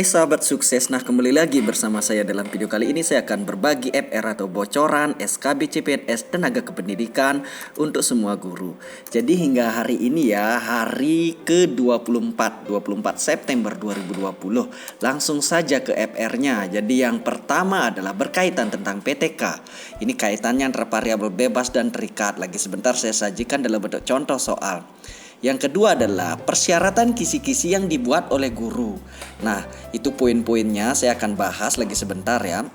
Hai sahabat sukses, nah kembali lagi bersama saya. Dalam video kali ini saya akan berbagi FR atau bocoran SKB CPNS Tenaga Kependidikan untuk semua guru. Jadi hingga hari ini ya, hari ke-24 September 2020. Langsung saja ke FR-nya. Jadi yang pertama adalah berkaitan tentang PTK. Ini kaitannya antara variabel bebas dan terikat. Lagi sebentar saya sajikan dalam bentuk contoh soal. Yang kedua adalah persyaratan kisi-kisi yang dibuat oleh guru. Nah, itu poin-poinnya saya akan bahas lagi sebentar ya.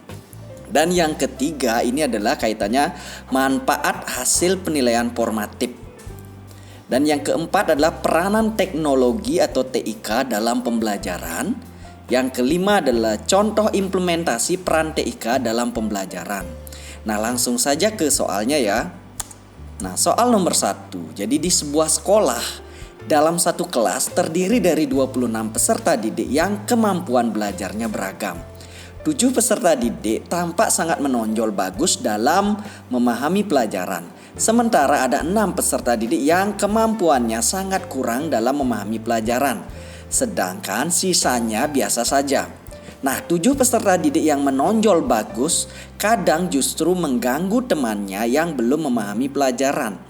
Dan yang ketiga ini adalah kaitannya manfaat hasil penilaian formatif. Dan yang keempat adalah peranan teknologi atau TIK dalam pembelajaran. Yang kelima adalah contoh implementasi peran TIK dalam pembelajaran. Nah, langsung saja ke soalnya ya. Nah, soal nomor 1. Jadi di sebuah sekolah dalam satu kelas terdiri dari 26 peserta didik yang kemampuan belajarnya beragam. 7 peserta didik tampak sangat menonjol bagus dalam memahami pelajaran. Sementara ada 6 peserta didik yang kemampuannya sangat kurang dalam memahami pelajaran. Sedangkan sisanya biasa saja. Nah, 7 peserta didik yang menonjol bagus kadang justru mengganggu temannya yang belum memahami pelajaran.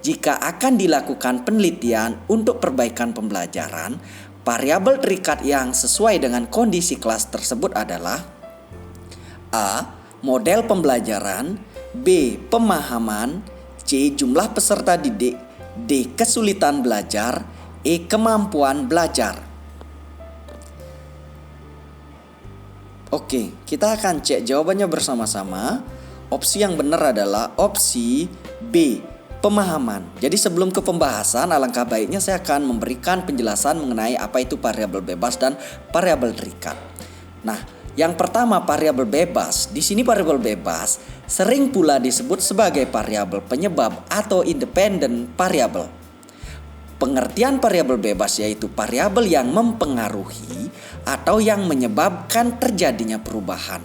Jika akan dilakukan penelitian untuk perbaikan pembelajaran, variabel terikat yang sesuai dengan kondisi kelas tersebut adalah A. Model pembelajaran, B. Pemahaman, C. Jumlah peserta didik, D. Kesulitan belajar, E. Kemampuan belajar. Oke, kita akan cek jawabannya bersama-sama. Opsi yang benar adalah opsi B, pemahaman. Jadi sebelum ke pembahasan, alangkah baiknya saya akan memberikan penjelasan mengenai apa itu variabel bebas dan variabel terikat. Nah, yang pertama variabel bebas. Di sini variabel bebas sering pula disebut sebagai variabel penyebab atau independent variable. Pengertian variabel bebas yaitu variabel yang mempengaruhi atau yang menyebabkan terjadinya perubahan.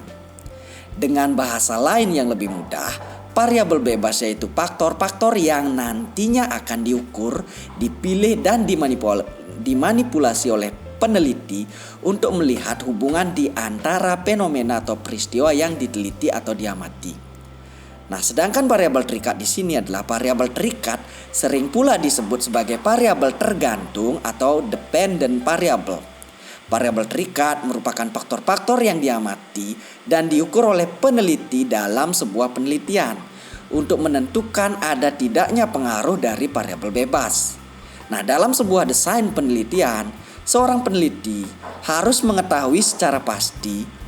Dengan bahasa lain yang lebih mudah, variabel bebas yaitu faktor-faktor yang nantinya akan diukur, dipilih dan dimanipulasi oleh peneliti untuk melihat hubungan di antara fenomena atau peristiwa yang diteliti atau diamati. Nah, sedangkan variabel terikat di sini adalah variabel terikat sering pula disebut sebagai variabel tergantung atau dependent variable. Variabel terikat merupakan faktor-faktor yang diamati dan diukur oleh peneliti dalam sebuah penelitian untuk menentukan ada tidaknya pengaruh dari variabel bebas. Nah, dalam sebuah desain penelitian, seorang peneliti harus mengetahui secara pasti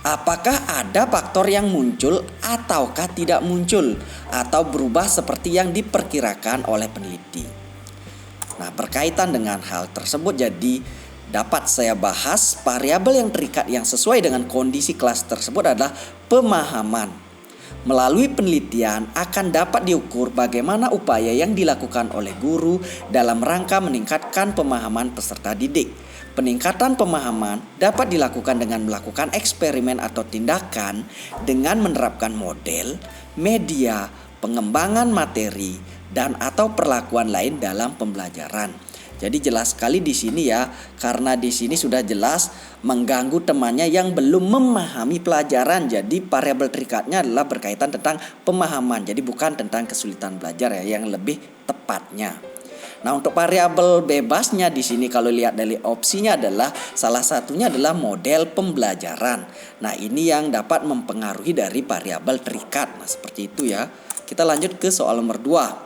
apakah ada faktor yang muncul ataukah tidak muncul atau berubah seperti yang diperkirakan oleh peneliti. Nah, berkaitan dengan hal tersebut jadi dapat saya bahas variabel yang terikat yang sesuai dengan kondisi kelas tersebut adalah pemahaman. Melalui penelitian akan dapat diukur bagaimana upaya yang dilakukan oleh guru dalam rangka meningkatkan pemahaman peserta didik. Peningkatan pemahaman dapat dilakukan dengan melakukan eksperimen atau tindakan dengan menerapkan model, media, pengembangan materi, dan atau perlakuan lain dalam pembelajaran. Jadi jelas sekali di sini ya, karena di sini sudah jelas mengganggu temannya yang belum memahami pelajaran. Jadi variabel terikatnya adalah berkaitan tentang pemahaman. Jadi bukan tentang kesulitan belajar ya, yang lebih tepatnya. Nah, untuk variabel bebasnya di sini kalau lihat dari opsinya adalah salah satunya adalah model pembelajaran. Nah, ini yang dapat mempengaruhi dari variabel terikat. Nah, seperti itu ya. Kita lanjut ke soal nomor 2.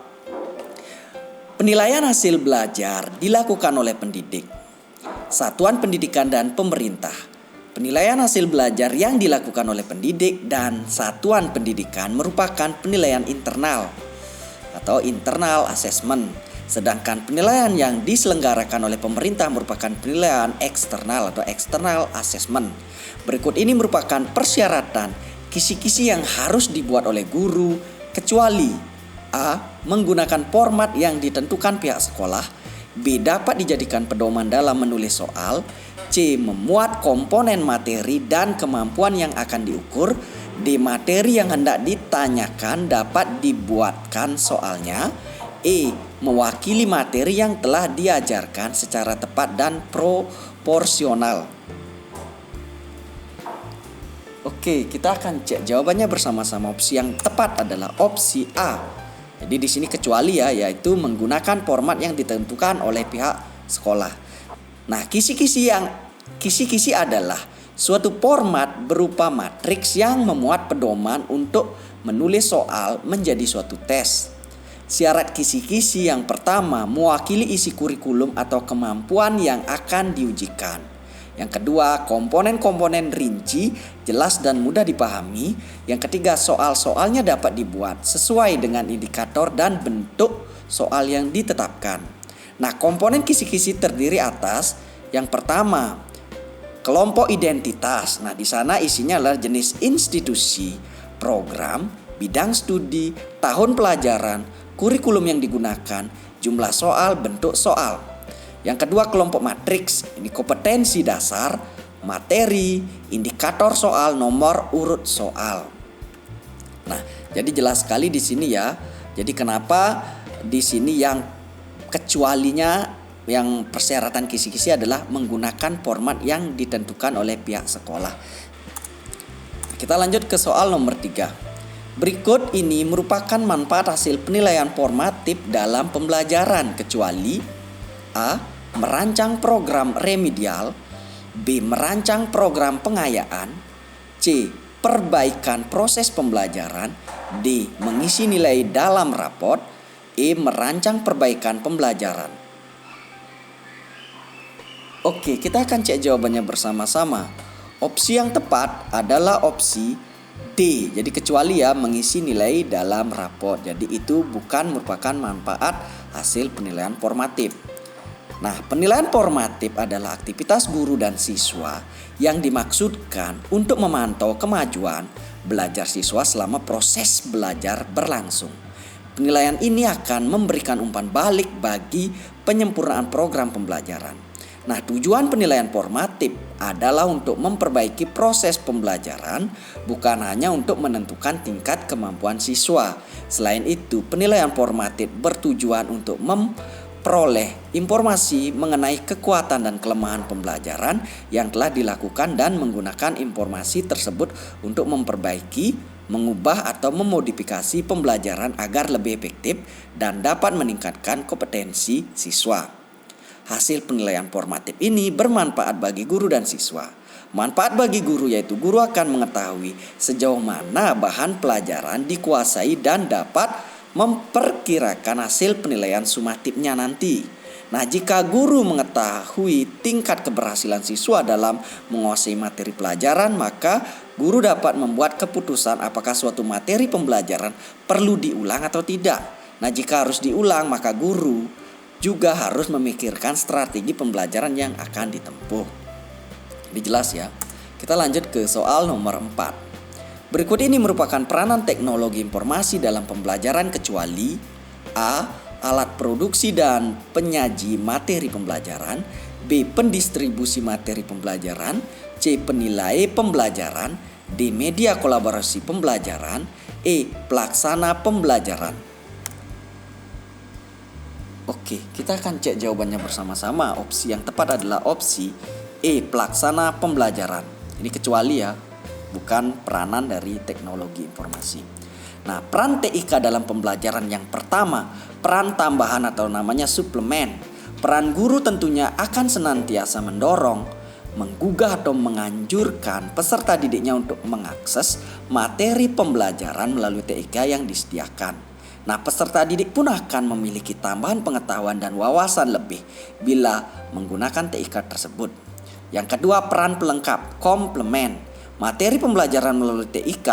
Penilaian hasil belajar dilakukan oleh pendidik, satuan pendidikan dan pemerintah. Penilaian hasil belajar yang dilakukan oleh pendidik dan satuan pendidikan merupakan penilaian internal atau internal assessment. Sedangkan penilaian yang diselenggarakan oleh pemerintah merupakan penilaian eksternal atau external assessment. Berikut ini merupakan persyaratan kisi-kisi yang harus dibuat oleh guru kecuali A. Menggunakan format yang ditentukan pihak sekolah, B. Dapat dijadikan pedoman dalam menulis soal, C. Memuat komponen materi dan kemampuan yang akan diukur, D. Materi yang hendak ditanyakan dapat dibuatkan soalnya, E. Mewakili materi yang telah diajarkan secara tepat dan proporsional. Oke, kita akan cek jawabannya bersama-sama. Opsi yang tepat adalah opsi A. Jadi di sini kecuali ya, yaitu menggunakan format yang ditentukan oleh pihak sekolah. Nah, kisi-kisi adalah suatu format berupa matriks yang memuat pedoman untuk menulis soal menjadi suatu tes. Syarat kisi-kisi yang pertama mewakili isi kurikulum atau kemampuan yang akan diujikan. Yang kedua, komponen-komponen rinci, jelas dan mudah dipahami. Yang ketiga, soal-soalnya dapat dibuat sesuai dengan indikator dan bentuk soal yang ditetapkan. Nah, komponen kisi-kisi terdiri atas yang pertama, kelompok identitas. Nah, di sana isinya adalah jenis institusi, program, bidang studi, tahun pelajaran, kurikulum yang digunakan, jumlah soal, bentuk soal. Yang kedua, kelompok matriks. Ini kompetensi dasar, materi, indikator soal, nomor urut soal. Nah, jadi jelas sekali di sini ya. Jadi kenapa di sini yang kecualinya, yang persyaratan kisi-kisi adalah menggunakan format yang ditentukan oleh pihak sekolah. Kita lanjut ke soal nomor 3. Berikut ini merupakan manfaat hasil penilaian formatif dalam pembelajaran kecuali A. Merancang program remedial, B. Merancang program pengayaan, C. Perbaikan proses pembelajaran, D. Mengisi nilai dalam raport, E. Merancang perbaikan pembelajaran. Oke, kita akan cek jawabannya bersama-sama. Opsi yang tepat adalah opsi D. Jadi kecuali ya mengisi nilai dalam raport. Jadi itu bukan merupakan manfaat hasil penilaian formatif. Nah, penilaian formatif adalah aktivitas guru dan siswa yang dimaksudkan untuk memantau kemajuan belajar siswa selama proses belajar berlangsung. Penilaian ini akan memberikan umpan balik bagi penyempurnaan program pembelajaran. Nah, tujuan penilaian formatif adalah untuk memperbaiki proses pembelajaran, bukan hanya untuk menentukan tingkat kemampuan siswa. Selain itu, penilaian formatif bertujuan untuk memperoleh informasi mengenai kekuatan dan kelemahan pembelajaran yang telah dilakukan dan menggunakan informasi tersebut untuk memperbaiki, mengubah atau memodifikasi pembelajaran agar lebih efektif dan dapat meningkatkan kompetensi siswa. Hasil penilaian formatif ini bermanfaat bagi guru dan siswa. Manfaat bagi guru yaitu guru akan mengetahui sejauh mana bahan pelajaran dikuasai dan dapat memperkirakan hasil penilaian sumatifnya nanti. Nah, jika guru mengetahui tingkat keberhasilan siswa dalam menguasai materi pelajaran, maka guru dapat membuat keputusan apakah suatu materi pembelajaran perlu diulang atau tidak. Nah, jika harus diulang, maka guru juga harus memikirkan strategi pembelajaran yang akan ditempuh. Ini jelas ya. Kita lanjut ke soal nomor 4. Berikut ini merupakan peranan teknologi informasi dalam pembelajaran kecuali A. Alat produksi dan penyaji materi pembelajaran, B. Pendistribusi materi pembelajaran, C. Penilai pembelajaran, D. Media kolaborasi pembelajaran, E. Pelaksana pembelajaran. Oke, kita akan cek jawabannya bersama-sama. Opsi yang tepat adalah opsi E. Pelaksana pembelajaran. Ini kecuali ya, bukan peranan dari teknologi informasi. Nah, peran TIK dalam pembelajaran yang pertama, peran tambahan atau namanya suplemen. Peran guru tentunya akan senantiasa mendorong, menggugah atau menganjurkan peserta didiknya untuk mengakses materi pembelajaran melalui TIK yang disediakan. Nah, peserta didik pun akan memiliki tambahan pengetahuan dan wawasan lebih bila menggunakan TIK tersebut. Yang kedua, peran pelengkap, komplement. Materi pembelajaran melalui TIK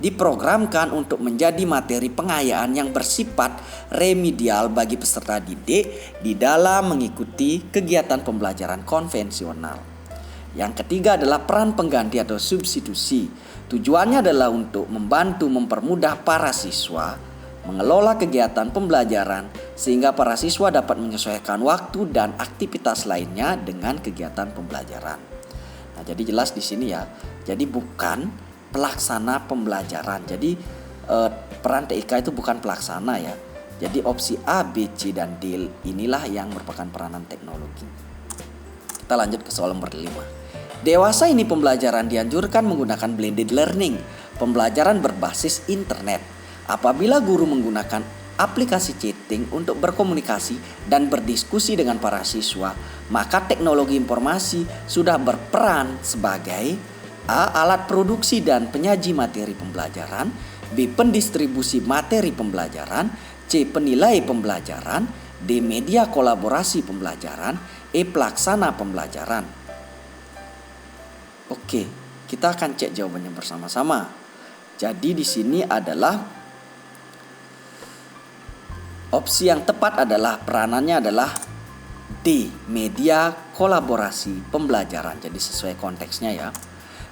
diprogramkan untuk menjadi materi pengayaan yang bersifat remedial bagi peserta didik di dalam mengikuti kegiatan pembelajaran konvensional. Yang ketiga adalah peran pengganti atau substitusi. Tujuannya adalah untuk membantu mempermudah para siswa mengelola kegiatan pembelajaran sehingga para siswa dapat menyesuaikan waktu dan aktivitas lainnya dengan kegiatan pembelajaran. Nah, jadi jelas di sini ya. Jadi bukan pelaksana pembelajaran. Jadi peran TIK itu bukan pelaksana ya. Jadi opsi A, B, C, dan D inilah yang merupakan peranan teknologi. Kita lanjut ke soal nomor 5. Dewasa ini pembelajaran dianjurkan menggunakan blended learning, pembelajaran berbasis internet. Apabila guru menggunakan aplikasi chatting untuk berkomunikasi dan berdiskusi dengan para siswa, maka teknologi informasi sudah berperan sebagai A. Alat produksi dan penyaji materi pembelajaran, B. Pendistribusi materi pembelajaran, C. Penilai pembelajaran, D. Media kolaborasi pembelajaran, E. Pelaksana pembelajaran. Oke, kita akan cek jawabannya bersama-sama. Jadi di sini adalah opsi yang tepat adalah peranannya adalah D. Media kolaborasi pembelajaran. Jadi sesuai konteksnya ya.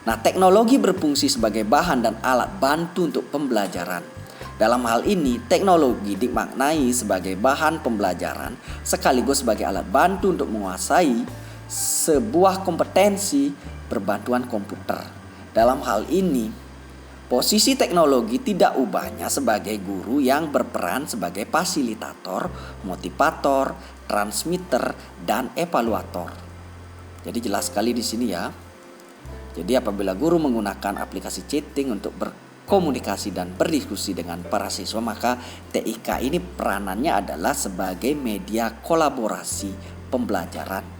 Nah, teknologi berfungsi sebagai bahan dan alat bantu untuk pembelajaran. Dalam hal ini, teknologi dimaknai sebagai bahan pembelajaran sekaligus sebagai alat bantu untuk menguasai sebuah kompetensi berbantuan komputer. Dalam hal ini, posisi teknologi tidak ubahnya sebagai guru yang berperan sebagai fasilitator, motivator, transmitter, dan evaluator. Jadi jelas sekali di sini ya. Jadi apabila guru menggunakan aplikasi chatting untuk berkomunikasi dan berdiskusi dengan para siswa, maka TIK ini peranannya adalah sebagai media kolaborasi pembelajaran